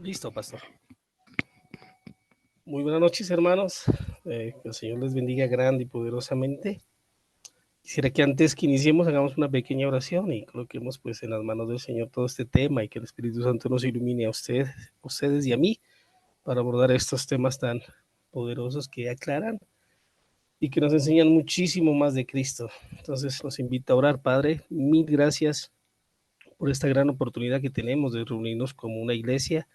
Listo, pastor. Muy buenas noches, hermanos. Que el Señor les bendiga grande y poderosamente. Quisiera que antes que iniciemos hagamos una pequeña oración y coloquemos pues en las manos del Señor todo este tema y que el Espíritu Santo nos ilumine a ustedes y a mí para abordar estos temas tan poderosos que aclaran y que nos enseñan muchísimo más de Cristo. Entonces los invito a orar. Padre, mil gracias por esta gran oportunidad que tenemos de reunirnos como una iglesia,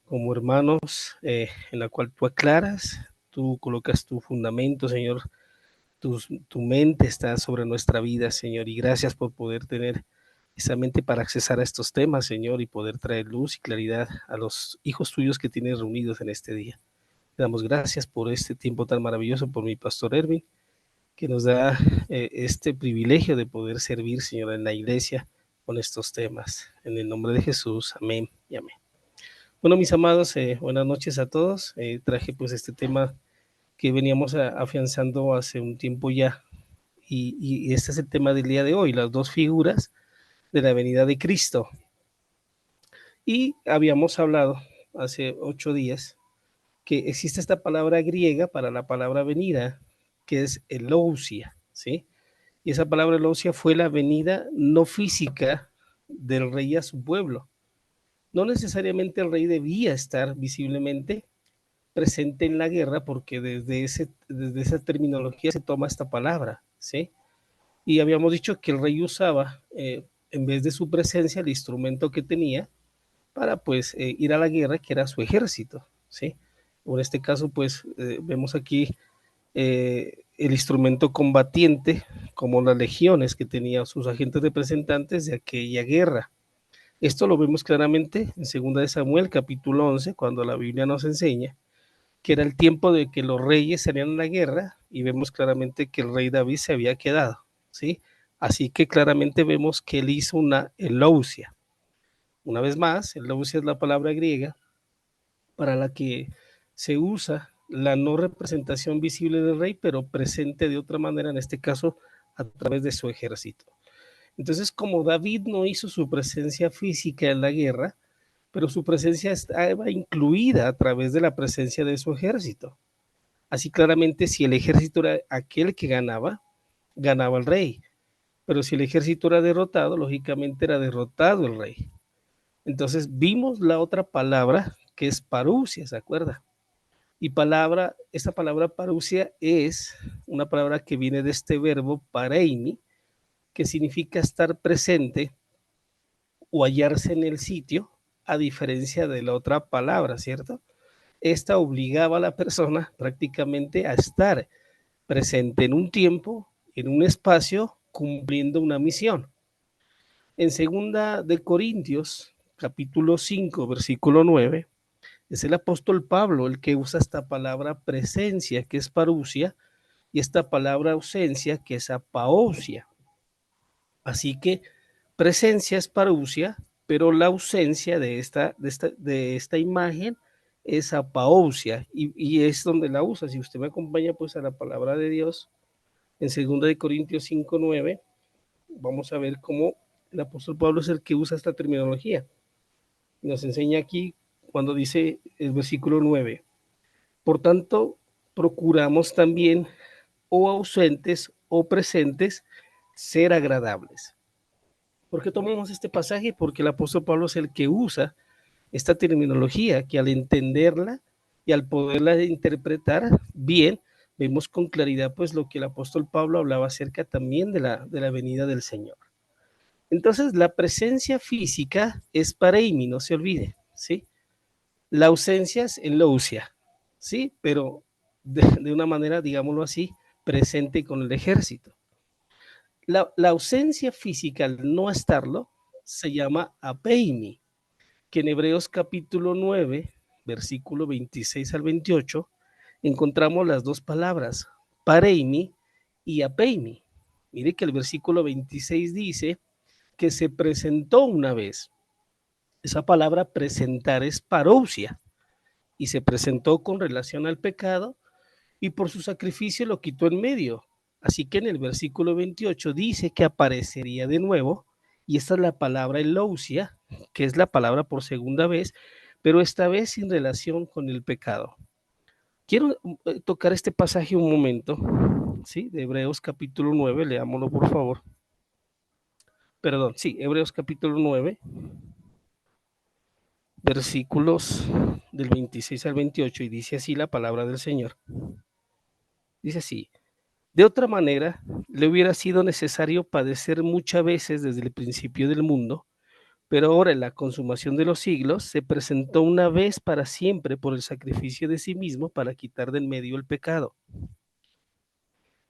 como hermanos, en la cual tú aclaras, tú colocas tu fundamento, Señor, tu mente está sobre nuestra vida, Señor, y gracias por poder tener esa mente para accesar a estos temas, Señor, y poder traer luz y claridad a los hijos tuyos que tienes reunidos en este día. Te damos gracias por este tiempo tan maravilloso, por mi pastor Erwin, que nos da este privilegio de poder servir, Señor, en la iglesia con estos temas. En el nombre de Jesús, amén y amén. Bueno, mis amados, buenas noches a todos. Traje pues este tema que veníamos afianzando hace un tiempo ya y este es el tema del día de hoy, las dos figuras de la venida de Cristo. Y habíamos hablado hace 8 días que existe esta palabra griega para la palabra venida, que es elousia, ¿sí? Y esa palabra elousia fue la venida no física del rey a su pueblo. No necesariamente el rey debía estar visiblemente presente en la guerra, porque desde esa terminología se toma esta palabra, ¿sí? Y habíamos dicho que el rey usaba, en vez de su presencia, el instrumento que tenía para, pues, ir a la guerra, que era su ejército, ¿sí? O en este caso, pues, vemos aquí el instrumento combatiente, como las legiones que tenían sus agentes representantes de aquella guerra. Esto lo vemos claramente en 2 de Samuel, capítulo 11, cuando la Biblia nos enseña que era el tiempo de que los reyes salían a la guerra y vemos claramente que el rey David se había quedado, ¿sí? Así que claramente vemos que él hizo una elousia. Una vez más, elousia es la palabra griega para la que se usa la no representación visible del rey, pero presente de otra manera, en este caso a través de su ejército. Entonces, como David no hizo su presencia física en la guerra, pero su presencia estaba incluida a través de la presencia de su ejército. Así claramente, si el ejército era aquel que ganaba, ganaba el rey. Pero si el ejército era derrotado, lógicamente era derrotado el rey. Entonces vimos la otra palabra que es parousia, ¿se acuerda? Y esta palabra parousia es una palabra que viene de este verbo pareimi, que significa estar presente o hallarse en el sitio, a diferencia de la otra palabra, ¿cierto? Esta obligaba a la persona prácticamente a estar presente en un tiempo, en un espacio, cumpliendo una misión. En 2 de Corintios, capítulo 5, versículo 9, es el apóstol Pablo el que usa esta palabra presencia, que es parousia, y esta palabra ausencia, que es apaousia. Así que presencia es parousia, pero la ausencia de esta imagen es apaousia, y es donde la usa. Si usted me acompaña pues a la palabra de Dios, en 2 de Corintios 5:9, vamos a ver cómo el apóstol Pablo es el que usa esta terminología. Nos enseña aquí cuando dice el versículo 9, por tanto, procuramos también, o ausentes o presentes, ser agradables. ¿Por qué tomamos este pasaje? Porque el apóstol Pablo es el que usa esta terminología, que al entenderla y al poderla interpretar bien, vemos con claridad pues lo que el apóstol Pablo hablaba acerca también de la venida del Señor. Entonces, la presencia física es pareimi, no se olvide, ¿sí? La ausencia es elousia, ¿sí? Pero de una manera, digámoslo así, presente con el ejército. La ausencia física, al no estarlo, se llama apeimi, que en Hebreos capítulo 9, versículo 26 al 28, encontramos las dos palabras, pareimi y apeimi. Mire que el versículo 26 dice que se presentó una vez. Esa palabra presentar es parousia, y se presentó con relación al pecado y por su sacrificio lo quitó en medio. Así que en el versículo 28 dice que aparecería de nuevo Y esta es la palabra elousia, que es la palabra por segunda vez, pero esta vez sin relación con el pecado. Quiero tocar este pasaje un momento, ¿sí? De Hebreos capítulo 9, leámoslo por favor. Perdón, sí, Hebreos capítulo 9, versículos del 26 al 28, y dice así la palabra del Señor. Dice así: de otra manera, le hubiera sido necesario padecer muchas veces desde el principio del mundo, pero ahora en la consumación de los siglos se presentó una vez para siempre por el sacrificio de sí mismo para quitar del medio el pecado.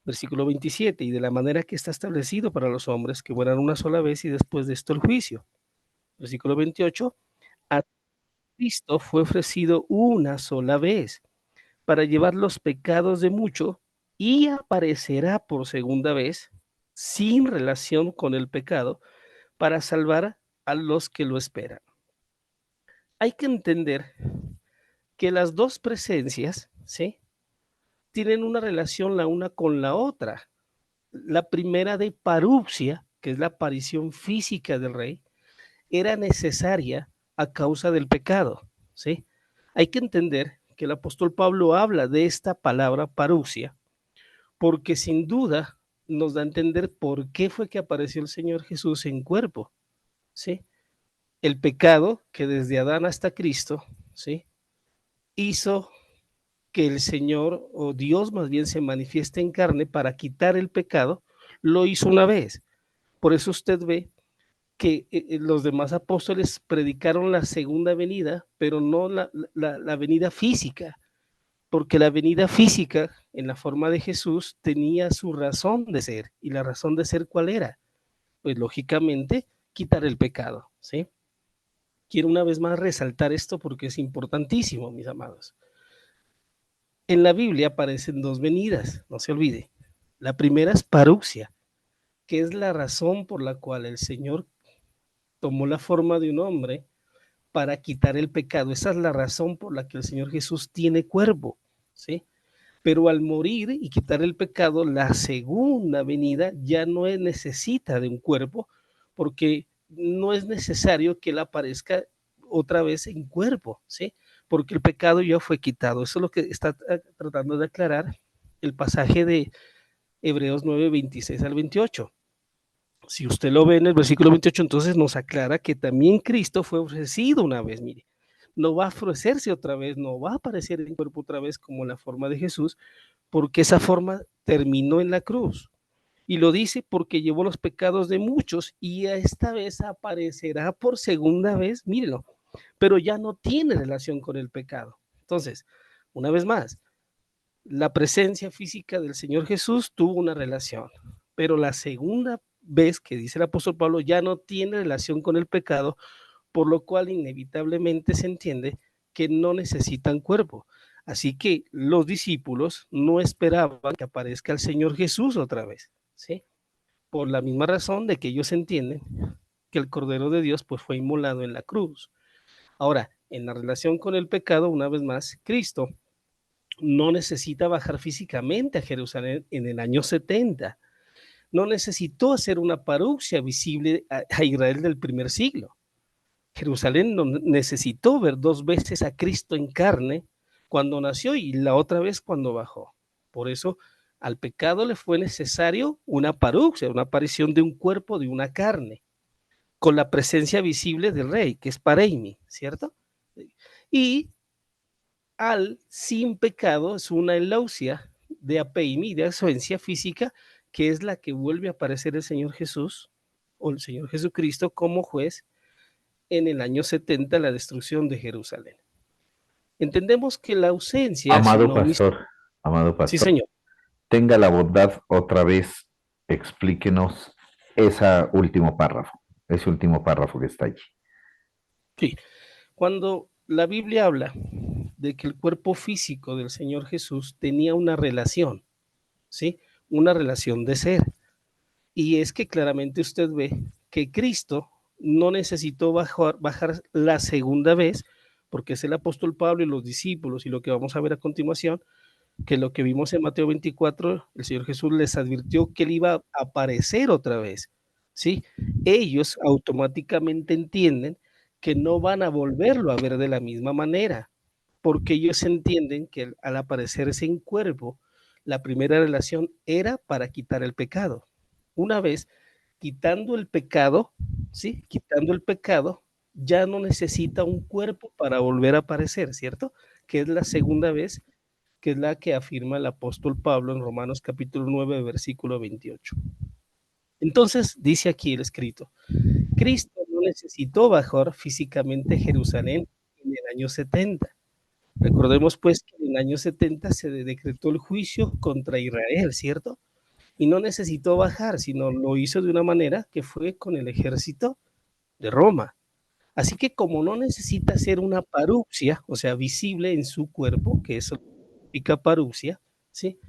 Versículo 27, y de la manera que está establecido para los hombres que mueran una sola vez y después de esto el juicio. Versículo 28, a Cristo fue ofrecido una sola vez para llevar los pecados de muchos y aparecerá por segunda vez sin relación con el pecado para salvar a los que lo esperan. Hay que entender que las dos presencias, ¿sí?, tienen una relación la una con la otra. La primera de paruxia, que es la aparición física del rey, era necesaria a causa del pecado, ¿sí? Hay que entender que el apóstol Pablo habla de esta palabra paruxia, porque sin duda nos da a entender por qué fue que apareció el Señor Jesús en cuerpo, ¿sí? El pecado que desde Adán hasta Cristo, ¿sí?, hizo que el Señor, o Dios más bien, se manifieste en carne para quitar el pecado, lo hizo una vez. Por eso usted ve que los demás apóstoles predicaron la segunda venida, pero no la venida física, porque la venida física en la forma de Jesús tenía su razón de ser. ¿Y la razón de ser cuál era? Pues lógicamente quitar el pecado, ¿sí? Quiero una vez más resaltar esto porque es importantísimo, mis amados. En la Biblia aparecen dos venidas, no se olvide. La primera es paruxia, que es la razón por la cual el Señor tomó la forma de un hombre para quitar el pecado. Esa es la razón por la que el Señor Jesús tiene cuerpo, ¿sí? Pero al morir y quitar el pecado, la segunda venida ya no necesita de un cuerpo, porque no es necesario que él aparezca otra vez en cuerpo, ¿sí? Porque el pecado ya fue quitado. Eso es lo que está tratando de aclarar el pasaje de Hebreos 9, 26 al 28. Si usted lo ve en el versículo 28, entonces nos aclara que también Cristo fue ofrecido una vez, mire. No va a ofrecerse otra vez, no va a aparecer en cuerpo otra vez como la forma de Jesús, porque esa forma terminó en la cruz. Y lo dice porque llevó los pecados de muchos y esta vez aparecerá por segunda vez, mírenlo, pero ya no tiene relación con el pecado. Entonces, una vez más, la presencia física del Señor Jesús tuvo una relación, pero la segunda vez que dice el apóstol Pablo ya no tiene relación con el pecado, por lo cual inevitablemente se entiende que no necesitan cuerpo. Así que los discípulos no esperaban que aparezca el Señor Jesús otra vez, ¿sí? Por la misma razón de que ellos entienden que el Cordero de Dios pues fue inmolado en la cruz. Ahora, en la relación con el pecado, una vez más, Cristo no necesita bajar físicamente a Jerusalén en el año 70. No necesitó hacer una paruxia visible a Israel del primer siglo. Jerusalén no necesitó ver dos veces a Cristo en carne cuando nació y la otra vez cuando bajó. Por eso al pecado le fue necesario una paruxia, una aparición de un cuerpo, de una carne, con la presencia visible del rey, que es pareimi, ¿cierto? Y al sin pecado es una eleusia de apeimi, de ausencia física, que es la que vuelve a aparecer el Señor Jesús o el Señor Jesucristo como juez en el año 70, la destrucción de Jerusalén. Entendemos que la ausencia es Amado una omisión. pastor, amado Sí, pastor, señor. tenga la bondad otra vez, explíquenos ese último párrafo que está allí. Sí. Cuando la Biblia habla de que el cuerpo físico del Señor Jesús tenía una relación, ¿sí? Una relación de ser. Y es que claramente usted ve que Cristo no necesitó bajar la segunda vez, porque es el apóstol Pablo y los discípulos, y lo que vamos a ver a continuación, que lo que vimos en Mateo 24, el Señor Jesús les advirtió que él iba a aparecer otra vez, ¿sí? Ellos automáticamente entienden que no van a volverlo a ver de la misma manera, porque ellos entienden que al aparecerse en cuerpo, la primera relación era para quitar el pecado. Una vez quitando el pecado, ¿sí? Quitando el pecado, ya no necesita un cuerpo para volver a aparecer, ¿cierto? Que es la segunda vez, que es la que afirma el apóstol Pablo en Romanos capítulo 9, versículo 28. Entonces, dice aquí el escrito, Cristo no necesitó bajar físicamente a Jerusalén en el año 70. Recordemos pues que en el año 70 se decretó el juicio contra Israel, ¿cierto? Y no necesitó bajar, sino lo hizo de una manera que fue con el ejército de Roma. Así que como no necesita ser una paruxia, o sea, visible en su cuerpo, que eso significa paruxia, ¿sí?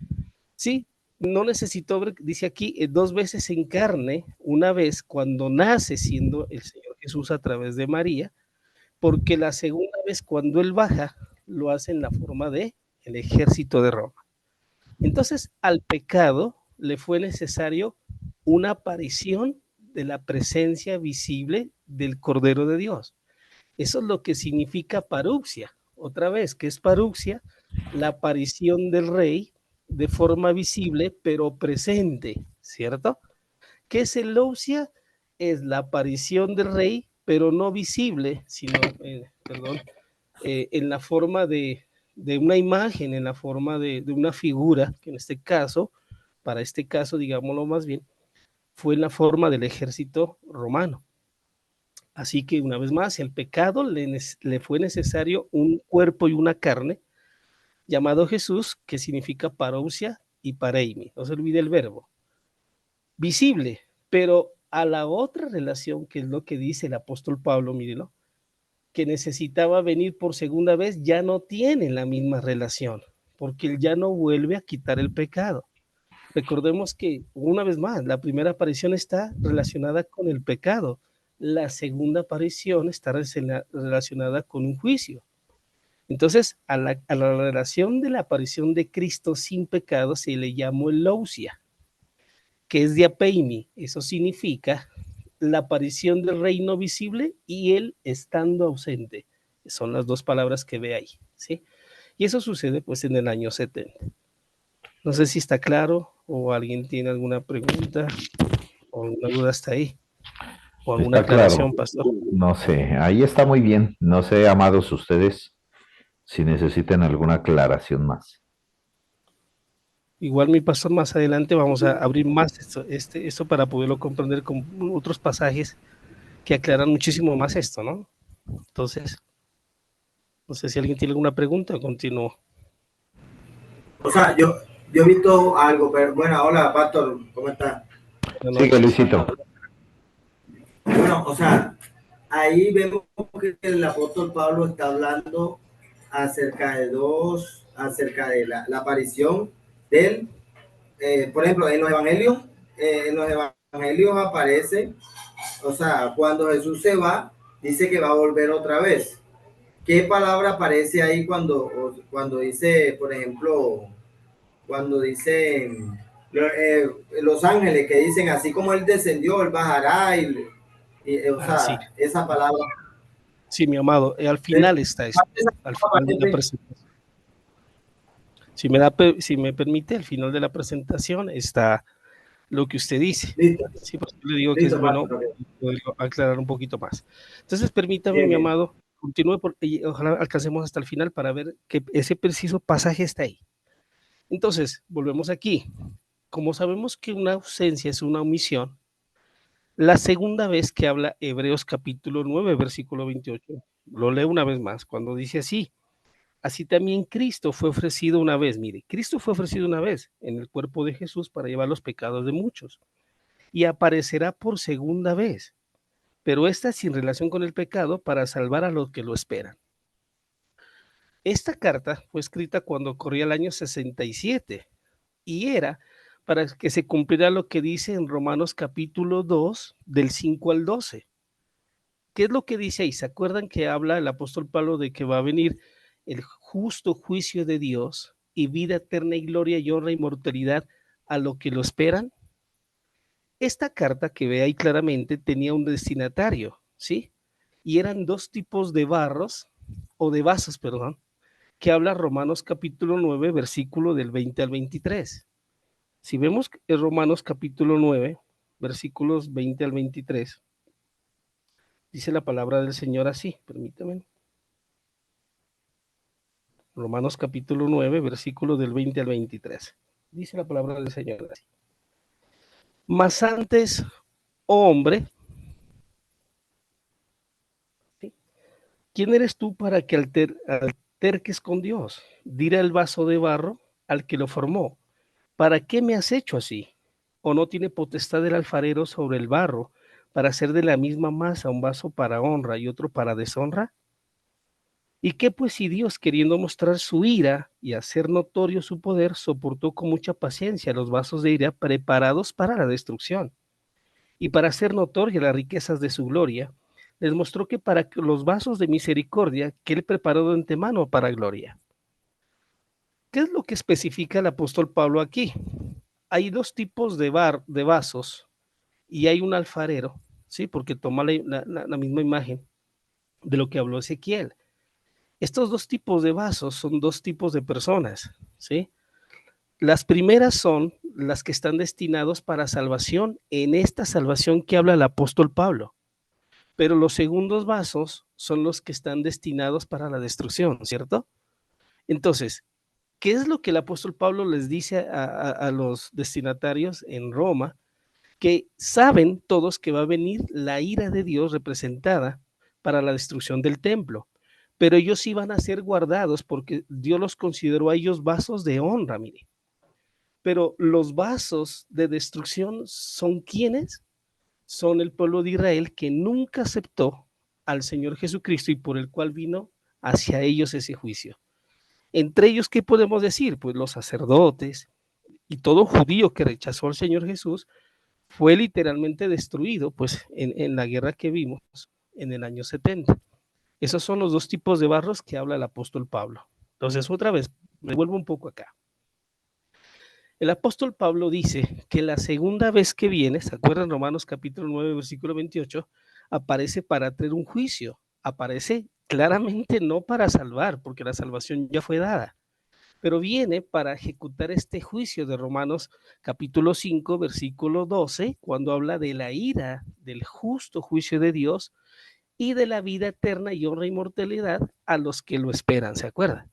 Sí, no necesitó, dice aquí, dos veces en carne, una vez cuando nace siendo el Señor Jesús a través de María, porque la segunda vez cuando Él baja, lo hace en la forma de el ejército de Roma. Entonces, al pecado le fue necesario una aparición de la presencia visible del Cordero de Dios. Eso es lo que significa paruxia. Otra vez, ¿qué es paruxia? La aparición del rey de forma visible, pero presente, ¿cierto? ¿Qué es el lousia? Es la aparición del rey, pero no visible, sino, en la forma de, una imagen, en la forma de una figura, que en este caso, para este caso, digámoslo más bien, fue en la forma del ejército romano. Así que una vez más, el pecado le fue necesario un cuerpo y una carne llamado Jesús, que significa parousia y pareimi. No se olvide el verbo. Visible, pero a la otra relación, que es lo que dice el apóstol Pablo, mírelo, que necesitaba venir por segunda vez, ya no tiene la misma relación, porque él ya no vuelve a quitar el pecado. Recordemos que, una vez más, la primera aparición está relacionada con el pecado, la segunda aparición está relacionada con un juicio. Entonces, a la relación de la aparición de Cristo sin pecado se le llamó el lousia, que es diapeimi. Eso significa la aparición del reino visible y él estando ausente. Son las dos palabras que ve ahí, ¿sí? Y eso sucede pues en el año 70. No sé si está claro o alguien tiene alguna pregunta o alguna duda hasta ahí o alguna Está claro. aclaración, pastor. No sé, ahí está muy bien. No sé, amados ustedes, si necesitan alguna aclaración más. Igual mi pastor, más adelante vamos a abrir más esto para poderlo comprender con otros pasajes que aclaran muchísimo más esto, ¿no? Entonces, no sé si alguien tiene alguna pregunta o continúo. O sea, yo he visto algo, pero bueno, hola, Pastor, ¿cómo está? Buenas Sigue, noches. Luisito. Bueno, o sea, ahí vemos que el apóstol Pablo está hablando acerca de la aparición de él. Por ejemplo, en los evangelios aparece, o sea, cuando Jesús se va, dice que va a volver otra vez. ¿Qué palabra aparece ahí cuando dice, por ejemplo, cuando dicen los ángeles que dicen así como él descendió, él bajará o Sí, sea, esa palabra. sí, mi amado, al final está esto, al final de la presentación. Si me permite, al final de la presentación está lo que usted dice. Listo, Sí, pues yo le digo que es listo, bueno Pastor. poder aclarar un poquito más. Entonces, permítame, Bien, mi bien. amado, continúe y ojalá alcancemos hasta el final para ver que ese preciso pasaje está ahí. Entonces, volvemos aquí. Como sabemos que una ausencia es una omisión, la segunda vez que habla Hebreos capítulo 9, versículo 28, lo leo una vez más, cuando dice así, así también Cristo fue ofrecido una vez, mire, Cristo fue ofrecido una vez en el cuerpo de Jesús para llevar los pecados de muchos y aparecerá por segunda vez, pero esta sin relación con el pecado para salvar a los que lo esperan. Esta carta fue escrita cuando corría el año 67 y era para que se cumpliera lo que dice en Romanos capítulo 2, del 5 al 12. ¿Qué es lo que dice ahí? ¿Se acuerdan que habla el apóstol Pablo de que va a venir el justo juicio de Dios y vida eterna y gloria y honra y inmortalidad a lo que lo esperan? esta carta que ve ahí claramente tenía un destinatario, ¿sí? Y eran dos tipos de barros, o de vasos, perdón, que habla Romanos capítulo 9, versículo del 20 al 23. Si vemos en Romanos capítulo 9, versículos 20 al 23, dice la palabra del Señor así, permítame. Romanos capítulo 9, versículo del 20 al 23. Dice la palabra del Señor así. Mas antes, oh hombre, ¿sí? ¿Quién eres tú para que alterques con Dios? Dirá el vaso de barro al que lo formó, ¿para qué me has hecho así? ¿O no tiene potestad el alfarero sobre el barro para hacer de la misma masa un vaso para honra y otro para deshonra? ¿Y qué pues si Dios, queriendo mostrar su ira y hacer notorio su poder, soportó con mucha paciencia los vasos de ira preparados para la destrucción? Y para hacer notorias las riquezas de su gloria, les mostró que para los vasos de misericordia que él preparó de antemano para gloria. ¿Qué es lo que especifica el apóstol Pablo aquí? Hay dos tipos de vasos y hay un alfarero, ¿sí? Porque toma la misma imagen de lo que habló Ezequiel. Estos dos tipos de vasos son dos tipos de personas, ¿sí? Las primeras son las que están destinados para salvación, en esta salvación que habla el apóstol Pablo. Pero los segundos vasos son los que están destinados para la destrucción, ¿cierto? Entonces, ¿qué es lo que el apóstol Pablo les dice a los destinatarios en Roma? Que saben todos que va a venir la ira de Dios representada para la destrucción del templo, pero ellos iban a ser guardados porque Dios los consideró a ellos vasos de honra, mire. Pero los vasos de destrucción son quienes son el pueblo de Israel que nunca aceptó al Señor Jesucristo y por el cual vino hacia ellos ese juicio. Entre ellos, ¿qué podemos decir? Pues los sacerdotes y todo judío que rechazó al Señor Jesús fue literalmente destruido pues en la guerra que vimos en el año 70. Esos son los dos tipos de barros que habla el apóstol Pablo. Entonces, otra vez, me vuelvo un poco acá. El apóstol Pablo dice que la segunda vez que viene, ¿se acuerdan? Romanos capítulo 9, versículo 28, aparece para traer un juicio. Aparece claramente no para salvar, porque la salvación ya fue dada, pero viene para ejecutar este juicio de Romanos capítulo 5, versículo 12, cuando habla de la ira, del justo juicio de Dios y de la vida eterna y honra e inmortalidad a los que lo esperan, ¿se acuerdan?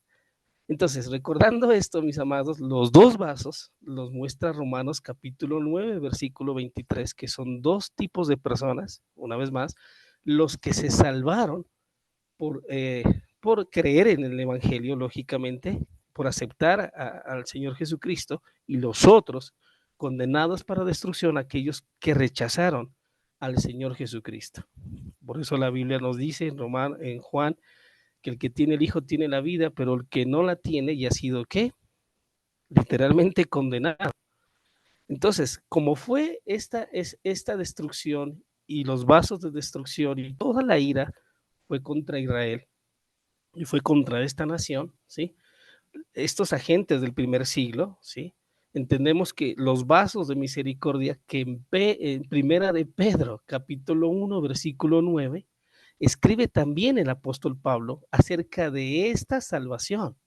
Entonces, recordando esto, mis amados, los dos vasos los muestra Romanos capítulo 9, versículo 23, que son dos tipos de personas, una vez más, los que se salvaron por creer en el Evangelio, lógicamente, por aceptar al Señor Jesucristo, y los otros condenados para destrucción, aquellos que rechazaron al Señor Jesucristo. Por eso la Biblia nos dice en Juan que el que tiene el Hijo tiene la vida, pero el que no la tiene ya ha sido, ¿qué? Literalmente condenado. Entonces, como fue esta destrucción y los vasos de destrucción y toda la ira fue contra Israel y fue contra esta nación, ¿sí? Estos agentes del primer siglo, ¿sí? Entendemos que los vasos de misericordia que en primera de Pedro, capítulo 1, versículo 9, escribe también el apóstol Pablo acerca de esta salvación.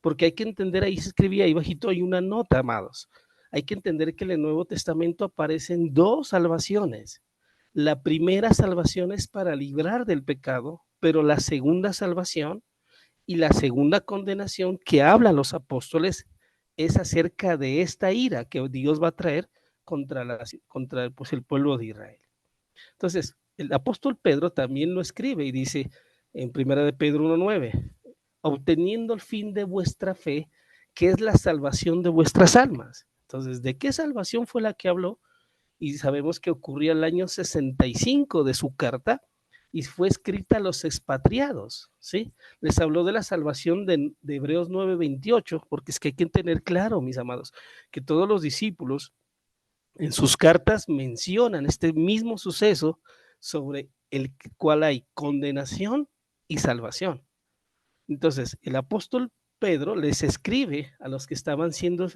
Porque hay que entender, ahí se escribía, ahí bajito hay una nota, amados. Hay que entender que en el Nuevo Testamento aparecen dos salvaciones. La primera salvación es para librar del pecado, pero la segunda salvación y la segunda condenación que hablan los apóstoles es acerca de esta ira que Dios va a traer contra pues, el pueblo de Israel. Entonces, el apóstol Pedro también lo escribe y dice en 1 de Pedro 1:9, obteniendo el fin de vuestra fe, que es la salvación de vuestras almas. Entonces, ¿de qué salvación fue la que habló? Y sabemos que ocurría el año 65 de su carta y fue escrita a los expatriados, ¿sí? Les habló de la salvación de Hebreos 9:28, porque es que hay que tener claro, mis amados, que todos los discípulos en sus cartas mencionan este mismo suceso sobre el cual hay condenación y salvación. Entonces, el apóstol Pedro les escribe a los que estaban siendo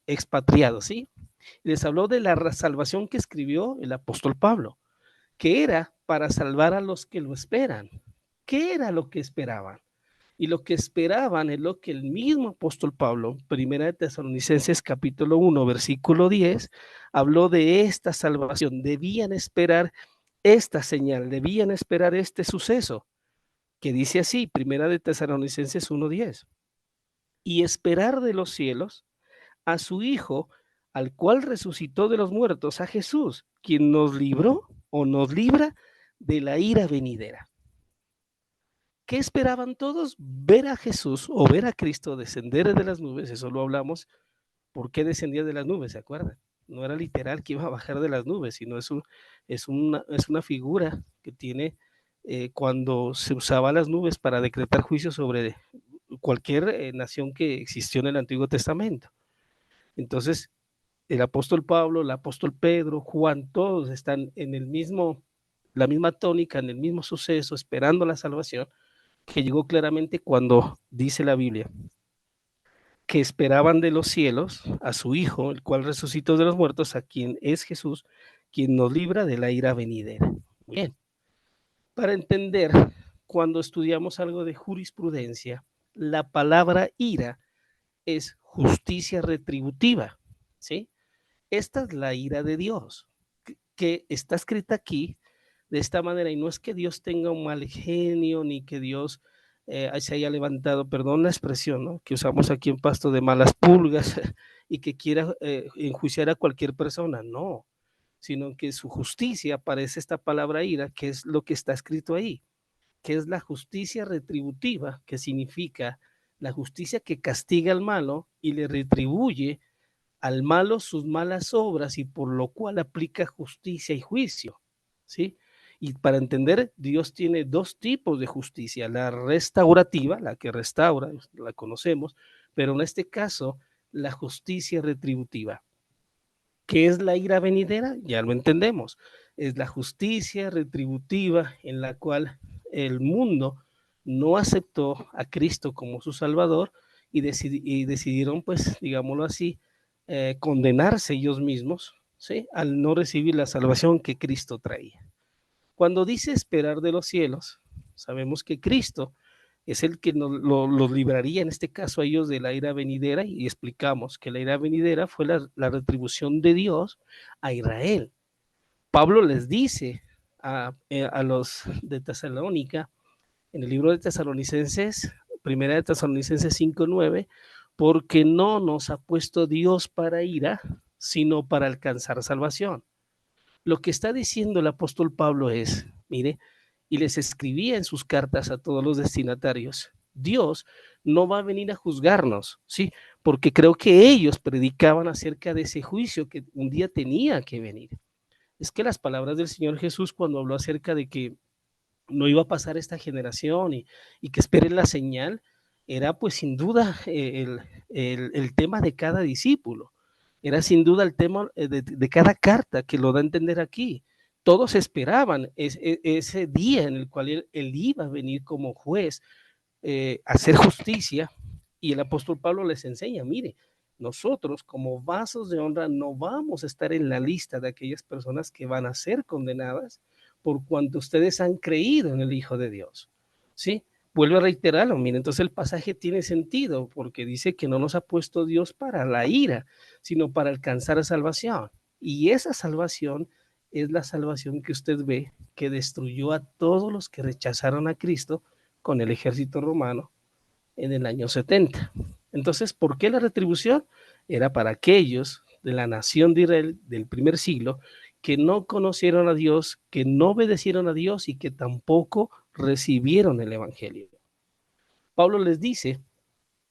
expatriados, ¿sí? Les habló de la salvación que escribió el apóstol Pablo, que era para salvar a los que lo esperan. ¿Qué era lo que esperaban? Y lo que esperaban es lo que el mismo apóstol Pablo, primera de Tesalonicenses capítulo 1, versículo 10, habló de esta salvación. Debían esperar esta señal, debían esperar este suceso, que dice así, primera de Tesalonicenses 1:10, y esperar de los cielos a su Hijo, al cual resucitó de los muertos, a Jesús, quien nos libró o nos libra de la ira venidera. ¿Qué esperaban todos? Ver a Jesús o ver a Cristo descender de las nubes. Eso lo hablamos. ¿Por qué descendía de las nubes? ¿Se acuerdan? No era literal que iba a bajar de las nubes, sino es una figura que tiene cuando se usaba las nubes para decretar juicio sobre cualquier nación que existió en el Antiguo Testamento. Entonces, el apóstol Pablo, el apóstol Pedro, Juan, todos están en la misma tónica, en el mismo suceso, esperando la salvación, que llegó claramente cuando dice la Biblia que esperaban de los cielos a su Hijo, el cual resucitó de los muertos, a quien es Jesús, quien nos libra de la ira venidera. Bien, para entender, cuando estudiamos algo de jurisprudencia, la palabra ira es justicia retributiva, ¿sí? Esta es la ira de Dios, que está escrita aquí de esta manera, y no es que Dios tenga un mal genio, ni que Dios se haya levantado, perdón la expresión, ¿no?, que usamos aquí en Pasto, de malas pulgas y que quiera enjuiciar a cualquier persona, no, sino que su justicia, aparece esta palabra ira, que es lo que está escrito ahí, que es la justicia retributiva, que significa la justicia que castiga al malo y le retribuye al malo sus malas obras, y por lo cual aplica justicia y juicio, ¿sí? Y para entender, Dios tiene dos tipos de justicia: la restaurativa, la que restaura, la conocemos, pero en este caso, la justicia retributiva. ¿Qué es la ira venidera? Ya lo entendemos. Es la justicia retributiva en la cual el mundo no aceptó a Cristo como su Salvador y decidieron, pues, digámoslo así, condenarse ellos mismos, ¿sí?, al no recibir la salvación que Cristo traía. Cuando dice esperar de los cielos, sabemos que Cristo es el que los libraría, en este caso a ellos, de la ira venidera, y explicamos que la ira venidera fue la retribución de Dios a Israel. Pablo les dice a los de Tesalónica, en el libro de Tesalonicenses, primera de Tesalonicenses 5:9, porque no nos ha puesto Dios para ira, sino para alcanzar salvación. Lo que está diciendo el apóstol Pablo es, mire, y les escribía en sus cartas a todos los destinatarios, Dios no va a venir a juzgarnos, ¿sí? Porque creo que ellos predicaban acerca de ese juicio que un día tenía que venir. Es que las palabras del Señor Jesús, cuando habló acerca de que no iba a pasar esta generación y que esperen la señal, era pues sin duda el tema de cada discípulo, era sin duda el tema de cada carta, que lo da a entender aquí. Todos esperaban ese día en el cual él iba a venir como juez a hacer justicia, y el apóstol Pablo les enseña, mire, nosotros como vasos de honra no vamos a estar en la lista de aquellas personas que van a ser condenadas por cuanto ustedes han creído en el Hijo de Dios, ¿sí? Vuelvo a reiterarlo, mire, entonces el pasaje tiene sentido, porque dice que no nos ha puesto Dios para la ira, sino para alcanzar salvación. Y esa salvación es la salvación que usted ve que destruyó a todos los que rechazaron a Cristo con el ejército romano en el año 70. Entonces, ¿por qué la retribución? Era para aquellos de la nación de Israel del primer siglo que no conocieron a Dios, que no obedecieron a Dios y que tampoco recibieron el evangelio. Pablo les dice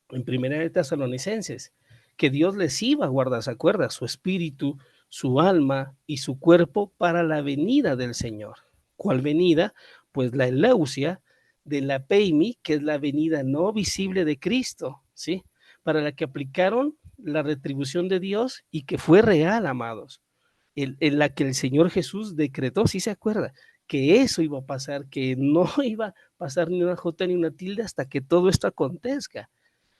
en primera de Tesalonicenses que Dios les iba a guardar, ¿se acuerda?, su espíritu, su alma y su cuerpo para la venida del Señor. ¿Cuál venida? Pues la eleusia de la peimi, que es la venida no visible de Cristo, ¿sí?, para la que aplicaron la retribución de Dios y que fue real, amados, en la que el Señor Jesús decretó, ¿sí se acuerda?, que eso iba a pasar, que no iba a pasar ni una jota ni una tilde hasta que todo esto acontezca.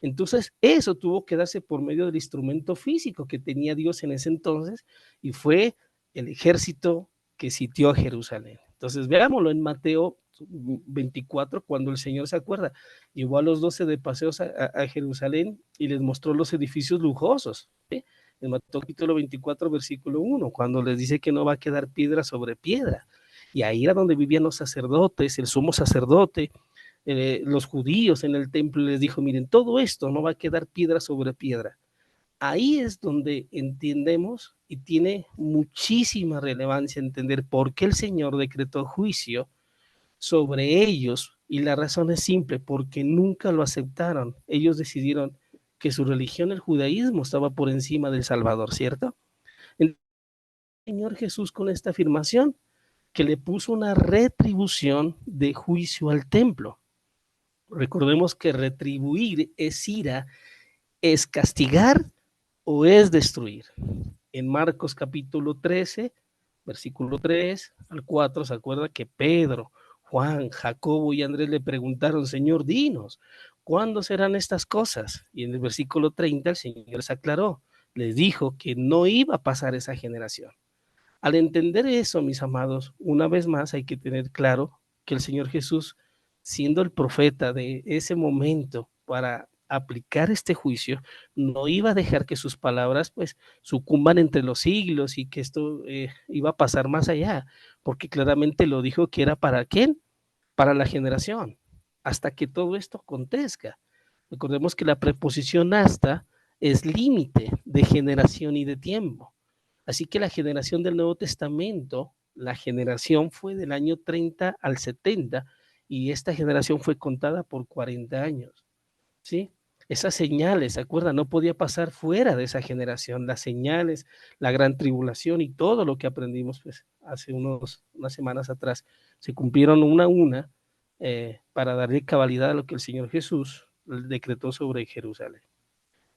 Entonces, eso tuvo que darse por medio del instrumento físico que tenía Dios en ese entonces, y fue el ejército que sitió a Jerusalén. Entonces, veámoslo en Mateo 24, cuando el Señor se acuerda, llevó a los 12 de paseos a Jerusalén y les mostró los edificios lujosos, ¿sí? En Mateo capítulo 24, versículo 1, cuando les dice que no va a quedar piedra sobre piedra. Y ahí era donde vivían los sacerdotes, el sumo sacerdote, los judíos en el templo, les dijo, miren, todo esto no va a quedar piedra sobre piedra. Ahí es donde entendemos y tiene muchísima relevancia entender por qué el Señor decretó juicio sobre ellos, y la razón es simple, porque nunca lo aceptaron. Ellos decidieron que su religión, el judaísmo, estaba por encima del Salvador, ¿cierto? El Señor Jesús, con esta afirmación, que le puso una retribución de juicio al templo. Recordemos que retribuir es ira, es castigar o es destruir. En Marcos capítulo 13, versículo 3 al 4, se acuerda que Pedro, Juan, Jacobo y Andrés le preguntaron, Señor, dinos, ¿cuándo serán estas cosas? Y en el versículo 30 el Señor se aclaró, les dijo que no iba a pasar esa generación. Al entender eso, mis amados, una vez más hay que tener claro que el Señor Jesús, siendo el profeta de ese momento para aplicar este juicio, no iba a dejar que sus palabras pues sucumban entre los siglos y que esto iba a pasar más allá, porque claramente lo dijo que era para quién, para la generación, hasta que todo esto acontezca. Recordemos que la preposición hasta es límite de generación y de tiempo. Así que la generación del Nuevo Testamento, la generación fue del año 30 al 70 y esta generación fue contada por 40 años, ¿sí? Esas señales, ¿se acuerdan? No podía pasar fuera de esa generación, las señales, la gran tribulación y todo lo que aprendimos pues, hace unas semanas atrás, se cumplieron una a una para darle cabalidad a lo que el Señor Jesús decretó sobre Jerusalén.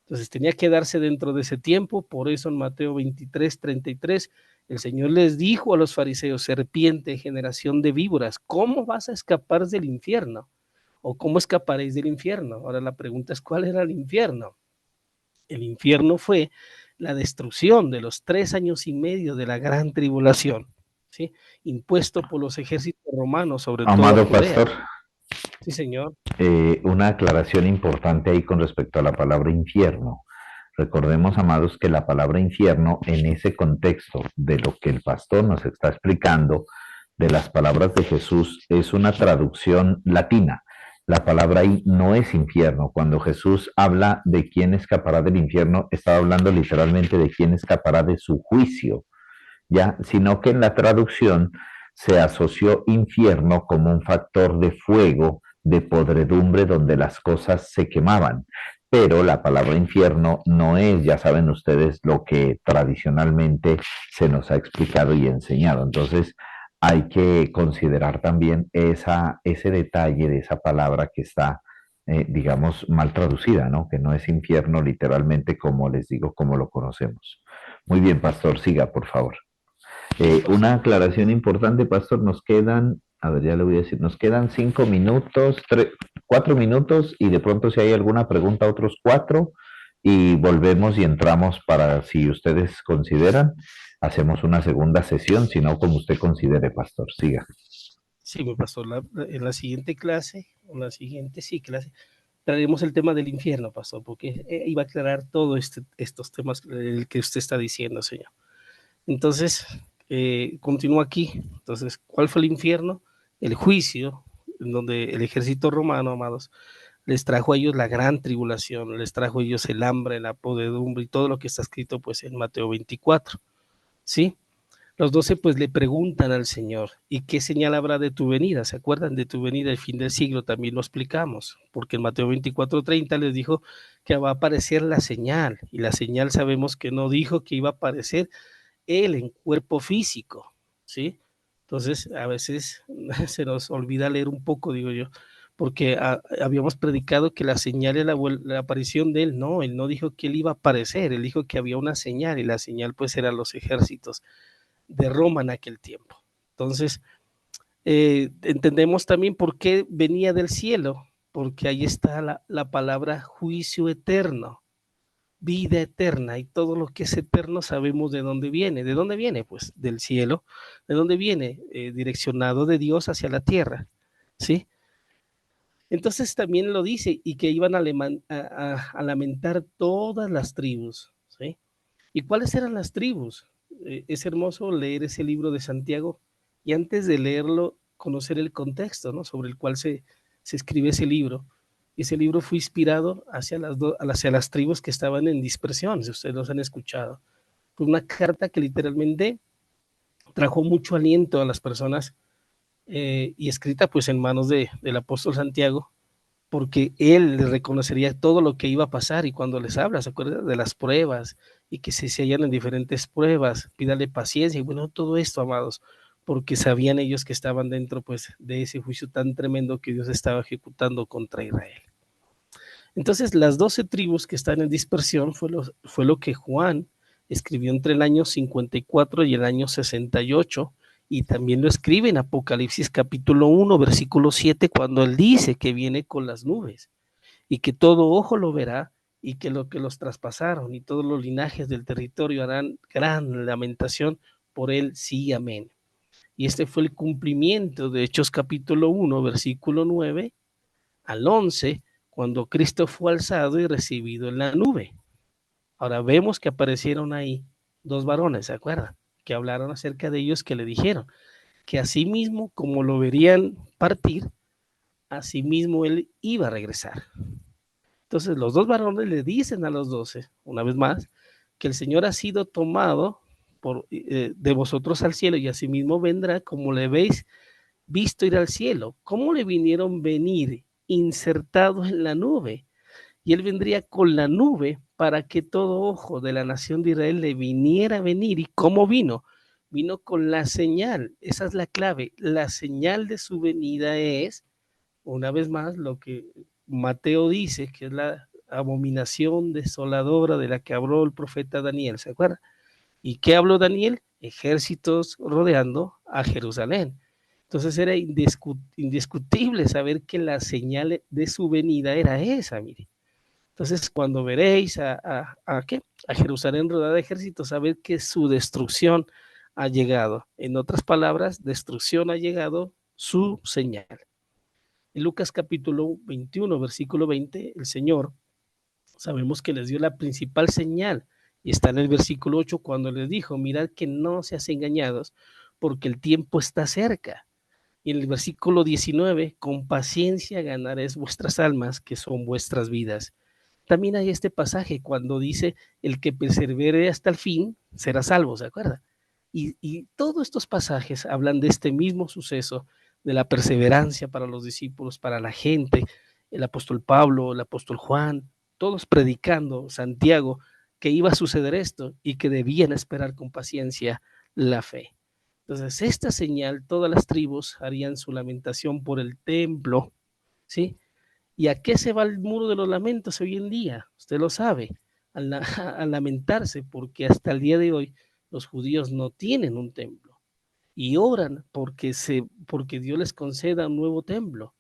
Entonces tenía que darse dentro de ese tiempo, por eso en Mateo 23, 33, el Señor les dijo a los fariseos, serpiente, generación de víboras, ¿cómo vas a escapar del infierno? ¿O cómo escaparéis del infierno? Ahora la pregunta es, ¿cuál era el infierno? El infierno fue la destrucción de los 3 años y medio de la gran tribulación, ¿sí? Impuesto por los ejércitos romanos sobre toda Amado Judea. pastor, Sí, señor. una aclaración importante ahí con respecto a la palabra infierno. Recordemos, amados, que la palabra infierno en ese contexto de lo que el pastor nos está explicando, de las palabras de Jesús, es una traducción latina. La palabra ahí no es infierno. Cuando Jesús habla de quién escapará del infierno, está hablando literalmente de quién escapará de su juicio, ¿ya? Sino que en la traducción se asoció infierno como un factor de fuego, de podredumbre, donde las cosas se quemaban. Pero la palabra infierno no es, ya saben ustedes, lo que tradicionalmente se nos ha explicado y enseñado. Entonces, hay que considerar también ese detalle de esa palabra que está, digamos, mal traducida, ¿no? Que no es infierno literalmente como les digo, como lo conocemos. Muy bien, pastor, siga, por favor. Una aclaración importante, pastor, nos quedan, a ver, ya le voy a decir, nos quedan 5 minutos, 4 minutos y de pronto si hay alguna pregunta, otros 4 y volvemos y entramos para, si ustedes consideran, hacemos una segunda sesión, si no, como usted considere, pastor, siga. Sí, me pasó en la siguiente clase, en la siguiente sí, clase, traeremos el tema del infierno, pastor, porque iba a aclarar todos estos temas que usted está diciendo, señor. Entonces, continúo aquí. Entonces, ¿cuál fue el infierno? El juicio, en donde el ejército romano, amados, les trajo a ellos la gran tribulación, les trajo a ellos el hambre, la podredumbre y todo lo que está escrito pues en Mateo 24, ¿sí? Los 12 pues le preguntan al Señor, ¿y qué señal habrá de tu venida? ¿Se acuerdan de tu venida el fin del siglo? También lo explicamos, porque en Mateo 24:30 les dijo que va a aparecer la señal, y la señal sabemos que no dijo que iba a aparecer él en cuerpo físico, ¿sí? Entonces, a veces se nos olvida leer un poco, digo yo, porque habíamos predicado que la señal era la aparición de él. No, él no dijo que él iba a aparecer, él dijo que había una señal, y la señal pues eran los ejércitos de Roma en aquel tiempo. Entonces, entendemos también por qué venía del cielo, porque ahí está la palabra juicio eterno, vida eterna, y todo lo que es eterno sabemos de dónde viene. ¿De dónde viene? Pues del cielo. ¿De dónde viene? Direccionado de Dios hacia la tierra, ¿sí? Entonces también lo dice, y que iban a lamentar todas las tribus, ¿sí? ¿Y cuáles eran las tribus? Es hermoso leer ese libro de Santiago y antes de leerlo conocer el contexto, ¿no? Sobre el cual se escribe ese libro. Ese libro fue inspirado hacia las tribus que estaban en dispersión, si ustedes los han escuchado. Fue una carta que literalmente trajo mucho aliento a las personas, y escrita pues en manos del apóstol Santiago, porque él les reconocería todo lo que iba a pasar. Y cuando les habla, ¿se acuerdan de las pruebas? Y que se hallan en diferentes pruebas, pídale paciencia, y bueno, todo esto, amados, porque sabían ellos que estaban dentro pues de ese juicio tan tremendo que Dios estaba ejecutando contra Israel. Entonces las 12 tribus que están en dispersión fue lo que Juan escribió entre el año 54 y el año 68, y también lo escribe en Apocalipsis capítulo 1, versículo 7, cuando él dice que viene con las nubes y que todo ojo lo verá, y que lo que los traspasaron y todos los linajes del territorio harán gran lamentación por él, sí, amén. Y este fue el cumplimiento de Hechos capítulo 1, versículo 9 al 11, cuando Cristo fue alzado y recibido en la nube. Ahora vemos que aparecieron ahí dos varones, ¿se acuerdan? Que hablaron acerca de ellos, que le dijeron que así mismo como lo verían partir, así mismo él iba a regresar. Entonces los dos varones le dicen a los 12, una vez más, que el Señor ha sido tomado de vosotros al cielo, y asimismo vendrá como le habéis visto ir al cielo. ¿Cómo le vinieron venir? Insertados en la nube. Y él vendría con la nube para que todo ojo de la nación de Israel le viniera a venir. ¿Y cómo vino? Vino con la señal. Esa es la clave. La señal de su venida es, una vez más, lo que Mateo dice, que es la abominación desoladora de la que habló el profeta Daniel, ¿se acuerda? ¿Y qué habló Daniel? Ejércitos rodeando a Jerusalén. Entonces era indiscutible saber que la señal de su venida era esa, mire. Entonces, cuando veréis ¿qué? A Jerusalén rodeada de ejércitos, saber que su destrucción ha llegado. En otras palabras, destrucción ha llegado, su señal. En Lucas capítulo 21, versículo 20, el Señor, sabemos que les dio la principal señal, y está en el versículo 8, cuando les dijo, mirad que no seas engañados, porque el tiempo está cerca. Y en el versículo 19, con paciencia ganaréis vuestras almas, que son vuestras vidas. También hay este pasaje cuando dice, el que persevere hasta el fin será salvo, ¿se acuerda? Y todos estos pasajes hablan de este mismo suceso, de la perseverancia para los discípulos, para la gente, el apóstol Pablo, el apóstol Juan, todos predicando, Santiago, que iba a suceder esto y que debían esperar con paciencia la fe. Entonces, esta señal, todas las tribus harían su lamentación por el templo, ¿sí? ¿Y a qué se va el muro de los lamentos hoy en día? Usted lo sabe, a lamentarse, porque hasta el día de hoy los judíos no tienen un templo y oran porque Dios les conceda un nuevo templo.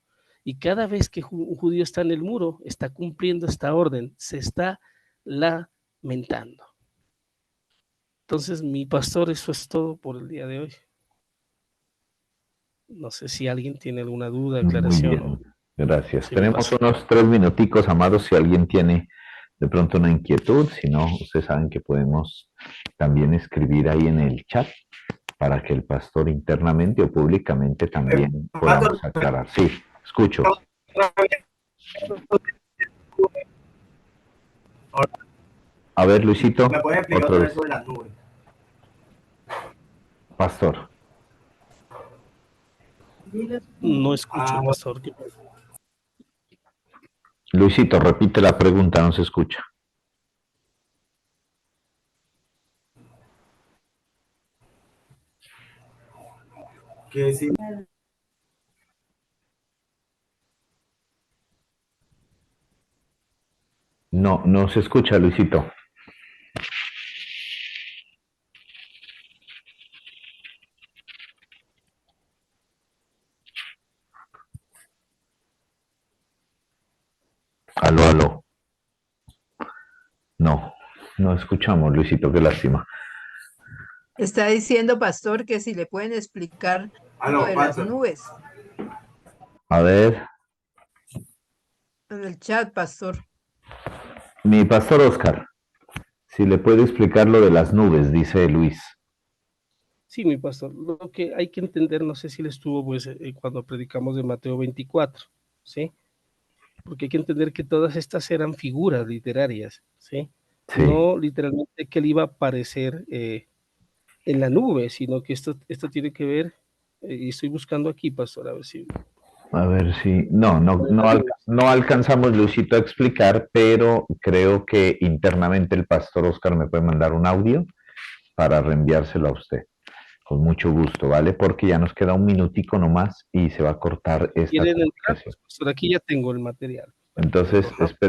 Y cada vez que un judío está en el muro, está cumpliendo esta orden, se está lamentando. Entonces, mi pastor, eso es todo por el día de hoy. No sé si alguien tiene alguna duda, Muy aclaración. bien, gracias. Sí, mi Tenemos pastor. unos 3 minuticos, amados, si alguien tiene de pronto una inquietud, si no, ustedes saben que podemos también escribir ahí en el chat para que el pastor internamente o públicamente también podamos aclarar. Sí, escucho. A ver, Luisito, ¿Me puedes explicar otra otra vez. vez sobre las nubes? Pastor. No escucho, Ah, pastor. Luisito, repite la pregunta, no se escucha. que sí. No, no se escucha, Luisito. Aló, aló. No, no escuchamos, Luisito, qué lástima. Está diciendo, pastor, que si le pueden explicar lo de las nubes A ver, en el chat, pastor. mi pastor Oscar, si le puede explicar lo de las nubes, dice Luis. Sí, mi pastor, lo que hay que entender, no sé si le estuvo pues cuando predicamos de Mateo 24, ¿sí? Porque hay que entender que todas estas eran figuras literarias, ¿sí? Sí. No literalmente que él iba a aparecer en la nube, sino que esto tiene que ver, y estoy buscando aquí, pastor, a ver si... A ver si... No alcanzamos, Luisito, a explicar, pero creo que internamente el pastor Oscar me puede mandar un audio para reenviárselo a usted. Con mucho gusto, ¿vale? Porque ya nos queda un minutico nomás y se va a cortar esta ¿Quieren entrar? comunicación. Pues, pastor, aquí ya tengo el material. Entonces, esperemos.